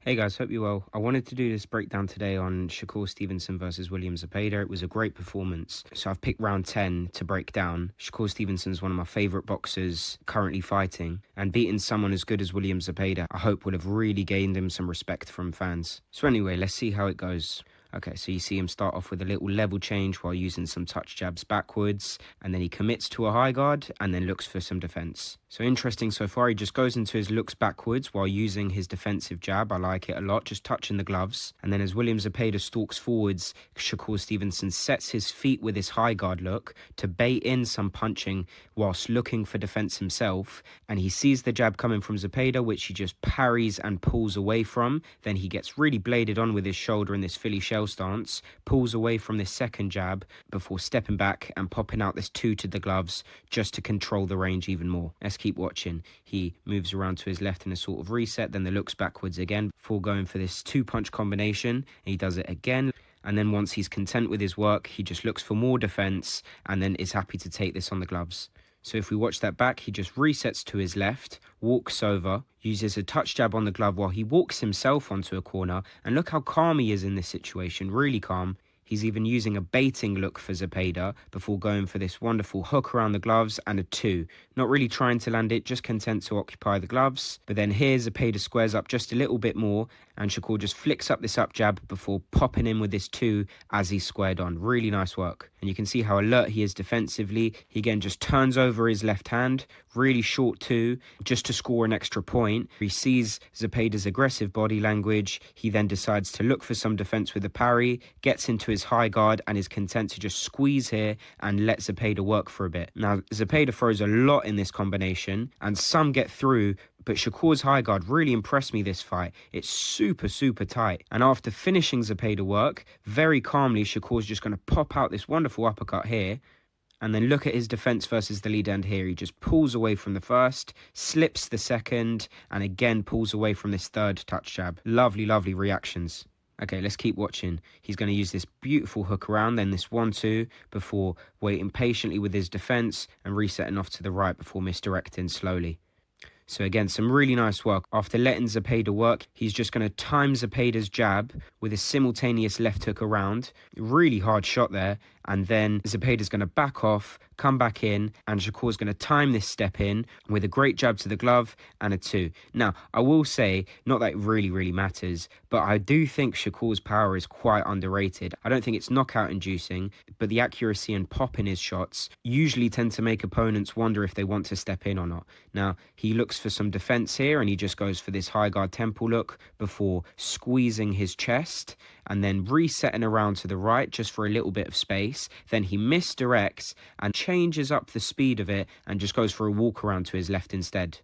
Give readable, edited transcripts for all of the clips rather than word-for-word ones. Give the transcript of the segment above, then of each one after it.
Hey guys, hope you're well. I wanted to do this breakdown today on Shakur Stevenson versus William Zepeda. It was a great performance. So I've picked round 10 to break down. Shakur Stevenson's one of my favourite boxers currently fighting, and beating someone as good as William Zepeda, I hope, will have really gained him some respect from fans. So anyway, let's see how it goes. Okay, so you see him start off with a little level change while using some touch jabs backwards, and then he commits to a high guard and then looks for some defense. So interesting so far, he just goes into his looks backwards while using his defensive jab. I like it a lot, just touching the gloves. And then as William Zepeda stalks forwards, Shakur Stevenson sets his feet with his high guard look to bait in some punching whilst looking for defense himself. And he sees the jab coming from Zepeda, which he just parries and pulls away from. Then he gets really bladed on with his shoulder in this Philly shell stance, pulls away from this second jab before stepping back and popping out this two to the gloves just to control the range even more. Let's keep watching. He moves around to his left in a sort of reset, then the looks backwards again before going for this two punch combination. He does it again. And then once he's content with his work, he just looks for more defense and then is happy to take this on the gloves. So if we watch that back, he just resets to his left, walks over, uses a touch jab on the glove while he walks himself onto a corner. And look how calm he is in this situation, really calm. He's even using a baiting look for Zepeda before going for this wonderful hook around the gloves and a two. Not really trying to land it, just content to occupy the gloves. But then here Zepeda squares up just a little bit more and Shakur just flicks up this up jab before popping in with this two as he's squared on. Really nice work. And you can see how alert he is defensively. He again just turns over his left hand, really short two, just to score an extra point. He sees Zepeda's aggressive body language. He then decides to look for some defense with a parry, gets into his high guard and is content to just squeeze here and let Zepeda work for a bit. Now, Zepeda throws a lot in this combination and some get through, but Shakur's high guard really impressed me this fight. It's super tight. And after finishing Zepeda work, very calmly, Shakur's just going to pop out this wonderful uppercut here. And then look at his defense versus the lead hand here. He just pulls away from the first, slips the second, and again pulls away from this third touch jab. Lovely reactions. Okay, let's keep watching. He's going to use this beautiful hook around, then this 1-2 before waiting patiently with his defense and resetting off to the right before misdirecting slowly. So again, some really nice work. After letting Zepeda work, he's just going to time Zepeda's jab with a simultaneous left hook around. Really hard shot there. And then Zepeda's going to back off, come back in, and Shakur's going to time this step in with a great jab to the glove and a two. Now, I will say, not that it really matters, but I do think Shakur's power is quite underrated. I don't think it's knockout inducing, but the accuracy and pop in his shots usually tend to make opponents wonder if they want to step in or not. Now, he looks for some defense here and he just goes for this high guard temple look before squeezing his chest and then resetting around to the right just for a little bit of space. Then he misdirects and changes up the speed of it and just goes for a walk around to his left instead.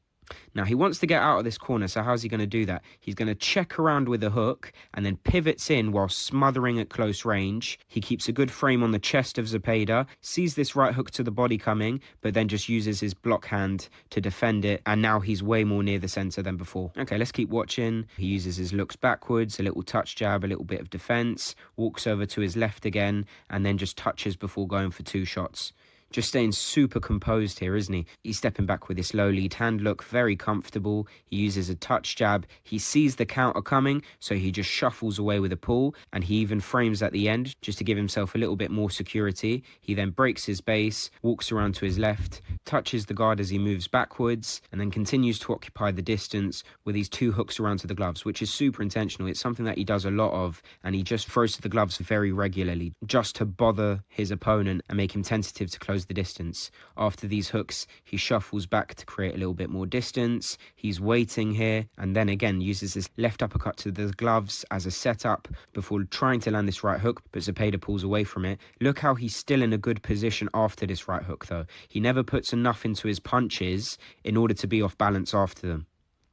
Now, he wants to get out of this corner, so how's he going to do that? He's going to check around with a hook and then pivots in while smothering at close range. He keeps a good frame on the chest of Zepeda, sees this right hook to the body coming, but then just uses his block hand to defend it, and now he's way more near the center than before. Okay, let's keep watching. He uses his looks backwards, a little touch jab, a little bit of defense, walks over to his left again, and then just touches before going for two shots. Just staying super composed here, isn't he? He's stepping back with this low lead hand look, very comfortable. He uses a touch jab. He sees the counter coming, so he just shuffles away with a pull, and he even frames at the end just to give himself a little bit more security. He then breaks his base, walks around to his left, touches the guard as he moves backwards, and then continues to occupy the distance with these two hooks around to the gloves, which is super intentional. It's something that he does a lot of, and he just throws to the gloves very regularly just to bother his opponent and make him tentative to close the distance. After these hooks, he shuffles back to create a little bit more distance. He's waiting here and then again uses this left uppercut to the gloves as a setup before trying to land this right hook, but Zepeda pulls away from it. Look how he's still in a good position after this right hook though. He never puts enough into his punches in order to be off balance after them.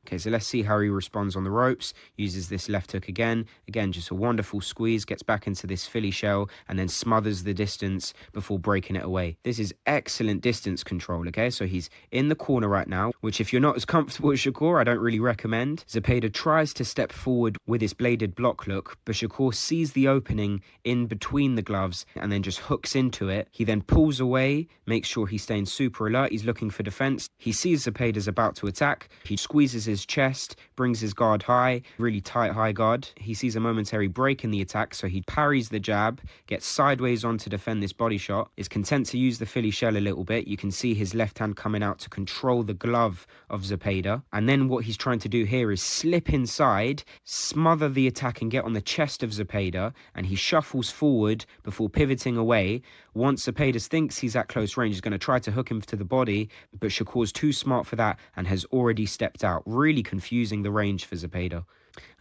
Okay, so let's see how he responds on the ropes. Uses this left hook again. Again, just a wonderful squeeze. Gets back into this Philly shell and then smothers the distance before breaking it away. This is excellent distance control, okay? So he's in the corner right now, which if you're not as comfortable as Shakur, I don't really recommend. Zepeda tries to step forward with his bladed block look, but Shakur sees the opening in between the gloves and then just hooks into it. He then pulls away, makes sure he's staying super alert. He's looking for defense. He sees Zepeda's about to attack. He squeezes his Zepeda's chest, brings his guard high, really tight high guard. He sees a momentary break in the attack, so he parries the jab, gets sideways on to defend this body shot, is content to use the Philly shell a little bit. You can see his left hand coming out to control the glove of Zepeda. And then what he's trying to do here is slip inside, smother the attack and get on the chest of Zepeda, and he shuffles forward before pivoting away. Once Zepeda thinks he's at close range, he's going to try to hook him to the body, but Shakur's too smart for that and has already stepped out, really confusing the range for Zepeda.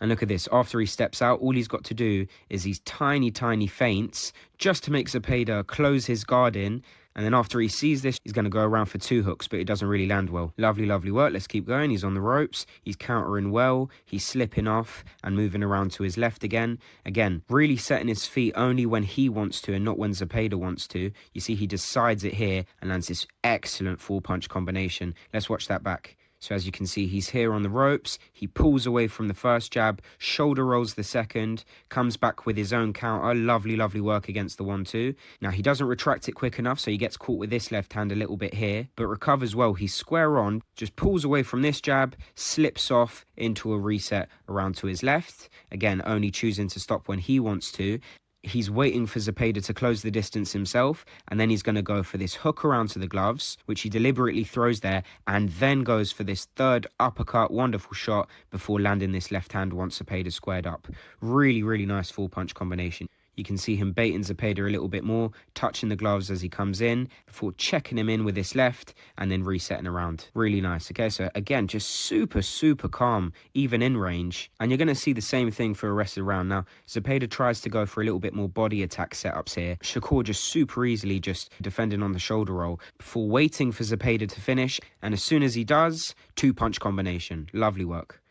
And look at this, after he steps out, all he's got to do is these tiny feints just to make Zepeda close his guard in. And then after he sees this, he's going to go around for 2 hooks, but it doesn't really land well. Lovely work. Let's keep going. He's on the ropes. He's countering well. He's slipping off and moving around to his left again. Again, really setting his feet only when he wants to and not when Zepeda wants to. You see, he decides it here and lands this excellent 4-punch combination. Let's watch that back. So as you can see, he's here on the ropes. He pulls away from the first jab, shoulder rolls the second, comes back with his own counter. Lovely work against the 1-2. Now, he doesn't retract it quick enough, so he gets caught with this left hand a little bit here, but recovers well. He's square on, just pulls away from this jab, slips off into a reset around to his left. Again, only choosing to stop when he wants to. He's waiting for Zepeda to close the distance himself, and then he's going to go for this hook around to the gloves, which he deliberately throws there, and then goes for this third uppercut, wonderful shot, before landing this left hand once Zepeda squared up. Really nice 4-punch combination. You can see him baiting Zepeda a little bit more, touching the gloves as he comes in, before checking him in with this left, and then resetting around. Really nice. Okay, so again, just super calm, even in range. And you're going to see the same thing for the rest of the round. Now, Zepeda tries to go for a little bit more body attack setups here. Shakur just super easily just defending on the shoulder roll, before waiting for Zepeda to finish. And as soon as he does, 2-punch combination. Lovely work.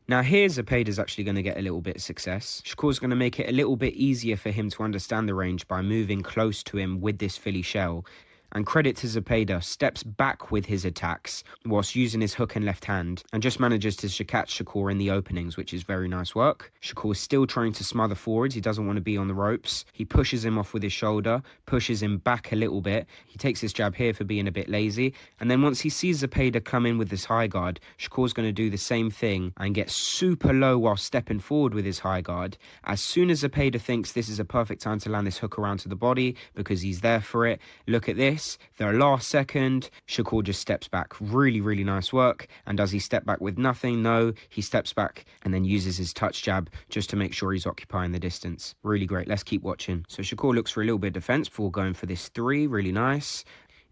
Now here Zepeda's actually going to get a little bit of success. Shakur's going to make it a little bit easier for him to understand the range by moving close to him with this Philly shell. And credit to Zepeda, steps back with his attacks whilst using his hook and left hand, and just manages to catch Shakur in the openings, which is very nice work. Shakur's still trying to smother forwards. He doesn't want to be on the ropes. He pushes him off with his shoulder, pushes him back a little bit. He takes his jab here for being a bit lazy. And then once he sees Zepeda come in with this high guard, Shakur's going to do the same thing and get super low while stepping forward with his high guard. As soon as Zepeda thinks this is a perfect time to land this hook around to the body because he's there for it, look at this. The last second, Shakur just steps back. Really nice work. And does he step back with nothing? No, he steps back and then uses his touch jab just to make sure he's occupying the distance. Really great. Let's keep watching. So Shakur looks for a little bit of defense before going for this 3. Really nice.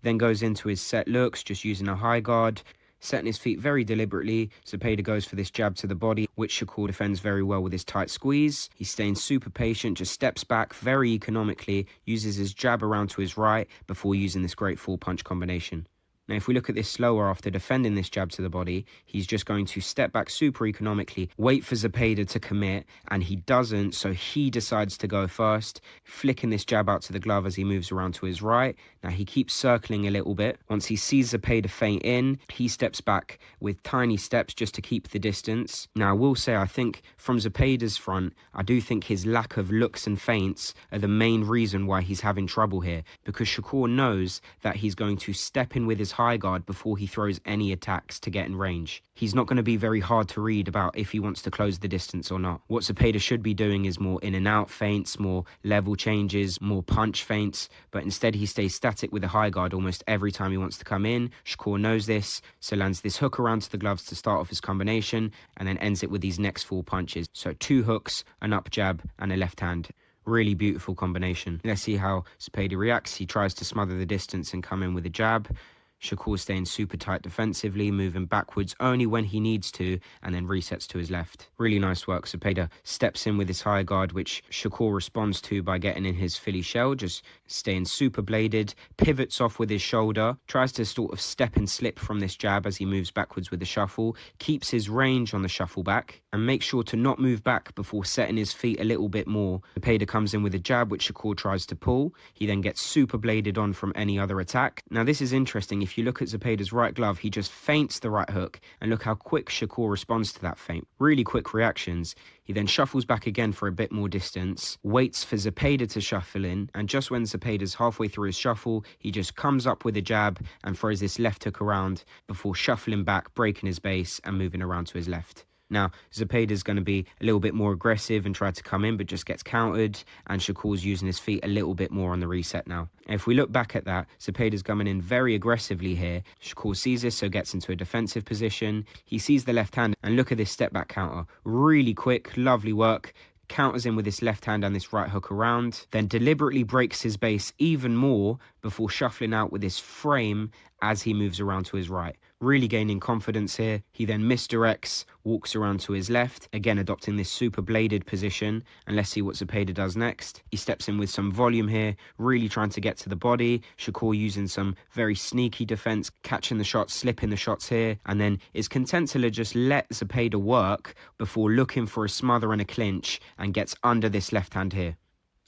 Then goes into his set looks, just using a high guard, setting his feet very deliberately. Zepeda goes for this jab to the body, which Shakur defends very well with his tight squeeze. He's staying super patient, just steps back very economically, uses his jab around to his right before using this great 4-punch combination. Now, if we look at this slower, after defending this jab to the body, he's just going to step back super economically, wait for Zepeda to commit, and he doesn't, so he decides to go first, flicking this jab out to the glove as he moves around to his right. Now, he keeps circling a little bit. Once he sees Zepeda feint in, he steps back with tiny steps just to keep the distance. Now, I will say, I think from Zepeda's front, I do think his lack of looks and feints are the main reason why he's having trouble here, because Shakur knows that he's going to step in with his high guard before he throws any attacks to get in range. He's not going to be very hard to read about if he wants to close the distance or not. What Zepeda should be doing is more in and out feints, more level changes, more punch feints, but instead he stays static with a high guard almost every time he wants to come in. Shakur knows this, so lands this hook around to the gloves to start off his combination, and then ends it with these next 4 punches. So 2 hooks, an up jab, and a left hand. Really beautiful combination. Let's see how Zepeda reacts. He tries to smother the distance and come in with a jab. Shakur staying super tight defensively, moving backwards only when he needs to, and then resets to his left. Really nice work. Zepeda steps in with his high guard, which Shakur responds to by getting in his Philly shell, just staying super bladed, pivots off with his shoulder, tries to sort of step and slip from this jab as he moves backwards with the shuffle, keeps his range on the shuffle back, and makes sure to not move back before setting his feet a little bit more. Zepeda comes in with a jab, which Shakur tries to pull. He then gets super bladed on from any other attack. Now, this is interesting. if you look at Zepeda's right glove, he just feints the right hook, and look how quick Shakur responds to that feint. Really quick reactions. He then shuffles back again for a bit more distance, waits for Zepeda to shuffle in, and just when Zepeda's halfway through his shuffle, he just comes up with a jab and throws this left hook around before shuffling back, breaking his base and moving around to his left. Now, Zepeda's going to be a little bit more aggressive and try to come in, but just gets countered, and Shakur's using his feet a little bit more on the reset now. If we look back at that, Zepeda's coming in very aggressively here. Shakur sees this, so gets into a defensive position. He sees the left hand, and look at this step back counter. Really quick, lovely work. Counters in with this left hand and this right hook around, then deliberately breaks his base even more before shuffling out with this frame as he moves around to his right. Really gaining confidence here. He then misdirects, walks around to his left, again adopting this super bladed position, and let's see what Zepeda does next. He steps in with some volume here, really trying to get to the body. Shakur using some very sneaky defense, catching the shots, slipping the shots here, and then is content to just let Zepeda work before looking for a smother and a clinch, and gets under this left hand here.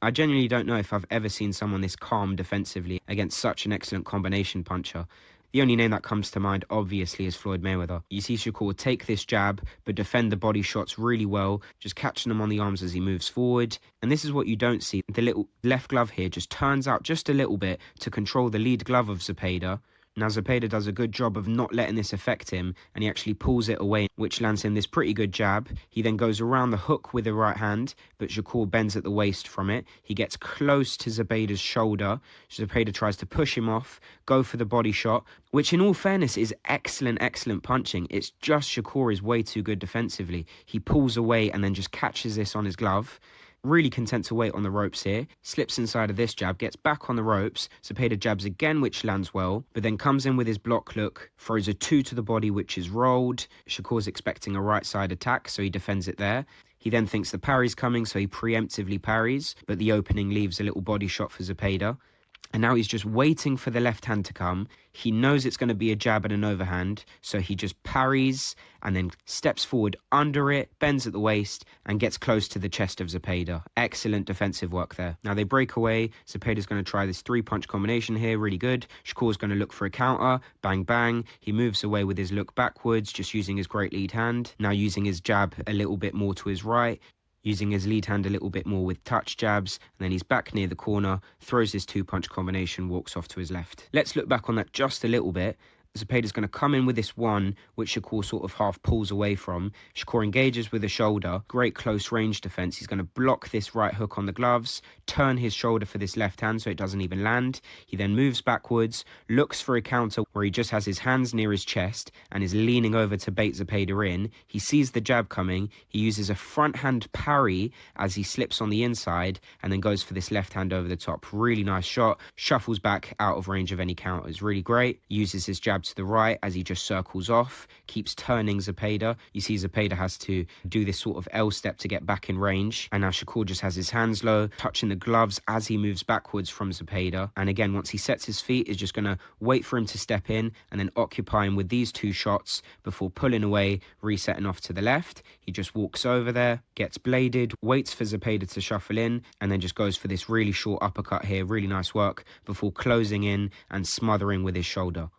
I genuinely don't know if I've ever seen someone this calm defensively against such an excellent combination puncher. The only name that comes to mind, obviously, is Floyd Mayweather. You see Shakur take this jab, but defend the body shots really well, just catching them on the arms as he moves forward. And this is what you don't see. The little left glove here just turns out just a little bit to control the lead glove of Zepeda. Now, Zepeda does a good job of not letting this affect him, and he actually pulls it away, which lands him this pretty good jab. He then goes around the hook with the right hand, but Shakur bends at the waist from it. He gets close to Zepeda's shoulder. Zepeda tries to push him off, go for the body shot, which in all fairness is excellent punching. It's just Shakur is way too good defensively. He pulls away and then just catches this on his glove. Really content to wait on the ropes here. Slips inside of this jab, gets back on the ropes. Zepeda jabs again, which lands well, but then comes in with his block look, throws a 2 to the body, which is rolled. Shakur's expecting a right side attack, so he defends it there. He then thinks the parry's coming, so he preemptively parries, but the opening leaves a little body shot for Zepeda. And now he's just waiting for the left hand to come. He knows it's going to be a jab and an overhand, so he just parries and then steps forward under it, bends at the waist, and gets close to the chest of Zepeda. Excellent defensive work there. Now they break away. Zepeda's going to try this 3-punch combination here, really good. Shakur's going to look for a counter, bang, bang. He moves away with his look backwards, just using his great lead hand. Now using his jab a little bit more to his right, using his lead hand a little bit more with touch jabs, and then he's back near the corner, throws his 2-punch combination, walks off to his left. Let's look back on that just a little bit. Zepeda's going to come in with this one, which Shakur sort of half pulls away from. Shakur engages with the shoulder. Great close range defense. He's going to block this right hook on the gloves, turn his shoulder for this left hand so it doesn't even land. He then moves backwards, looks for a counter where he just has his hands near his chest and is leaning over to bait Zepeda in. He sees the jab coming. He uses a front hand parry as he slips on the inside and then goes for this left hand over the top. Really nice shot. Shuffles back out of range of any counters. Really great. Uses his jab to the right as he just circles off, keeps turning Zepeda. You see Zepeda has to do this sort of L step to get back in range, and now Shakur just has his hands low, touching the gloves as he moves backwards from Zepeda. And again, once he sets his feet, is just going to wait for him to step in and then occupy him with these 2 shots before pulling away, resetting off to the left. He just walks over there, gets bladed, waits for Zepeda to shuffle in, and then just goes for this really short uppercut here. Really nice work before closing in and smothering with his shoulder.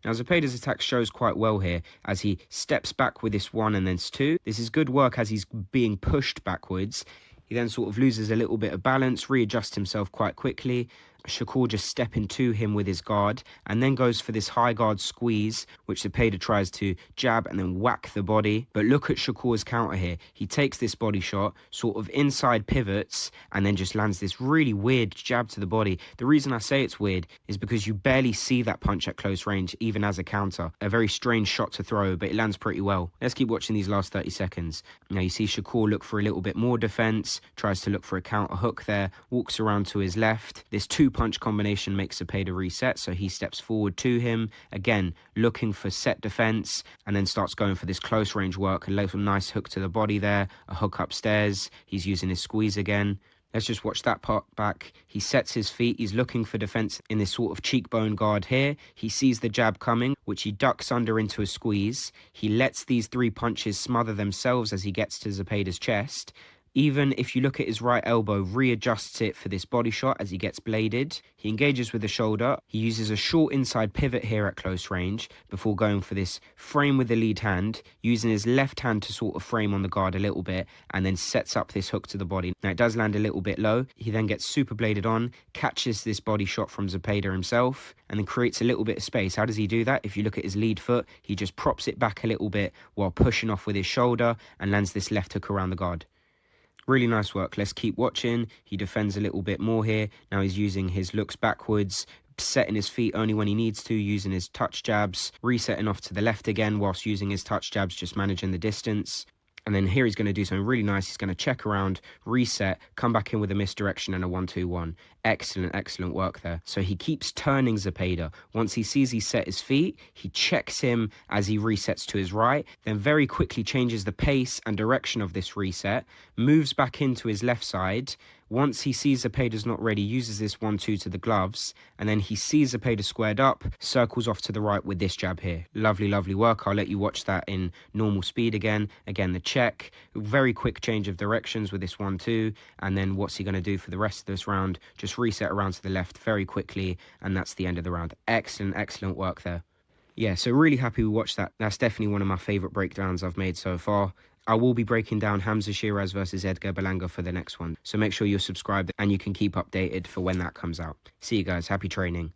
Now Zepeda's attack shows quite well here as he steps back with this 1 and then 2. This is good work as he's being pushed backwards. He then sort of loses a little bit of balance, readjusts himself quite quickly. Shakur just stepping to him with his guard and then goes for this high guard squeeze, which Zepeda tries to jab and then whack the body. But look at Shakur's counter here. He takes this body shot, sort of inside pivots, and then just lands this really weird jab to the body. The reason I say it's weird is because you barely see that punch at close range, even as a counter. A very strange shot to throw, but it lands pretty well. Let's keep watching these last 30 seconds. Now you see Shakur look for a little bit more defense, tries to look for a counter hook there, walks around to his left. This 2-punch combination makes Zepeda reset, so he steps forward to him, again looking for set defense, and then starts going for this close range work. A little nice hook to the body there, a hook upstairs. He's using his squeeze again. Let's just watch that part back. He sets his feet. He's looking for defense in this sort of cheekbone guard here. He sees the jab coming, which he ducks under into a squeeze. He lets these 3 punches smother themselves as he gets to Zepeda's chest. Even if you look at his right elbow, readjusts it for this body shot as he gets bladed. He engages with the shoulder. He uses a short inside pivot here at close range before going for this frame with the lead hand, using his left hand to sort of frame on the guard a little bit, and then sets up this hook to the body. Now it does land a little bit low. He then gets super bladed on, catches this body shot from Zepeda himself, and then creates a little bit of space. How does he do that? If you look at his lead foot, he just props it back a little bit while pushing off with his shoulder and lands this left hook around the guard. Really nice work. Let's keep watching. He defends a little bit more here. Now he's using his looks backwards, setting his feet only when he needs to, using his touch jabs, resetting off to the left again whilst using his touch jabs, just managing the distance. And then here he's going to do something really nice. He's going to check around, reset, come back in with a misdirection and a 1-2-1. Excellent, excellent work there. So he keeps turning Zepeda. Once he sees he set his feet, he checks him as he resets to his right, then very quickly changes the pace and direction of this reset, moves back into his left side. Once he sees Zepeda's not ready, uses this 1-2 to the gloves, and then he sees Zepeda squared up, circles off to the right with this jab here. Lovely, lovely work. I'll let you watch that in normal speed again. Again, the check, very quick change of directions with this 1-2, and then what's he going to do for the rest of this round? Just reset around to the left very quickly, and that's the end of the round. Excellent, excellent work there. Yeah, so really happy we watched that. That's definitely one of my favourite breakdowns I've made so far. I will be breaking down Hamza Shiraz versus Edgar Berlanga for the next one. So make sure you're subscribed and you can keep updated for when that comes out. See you guys. Happy training.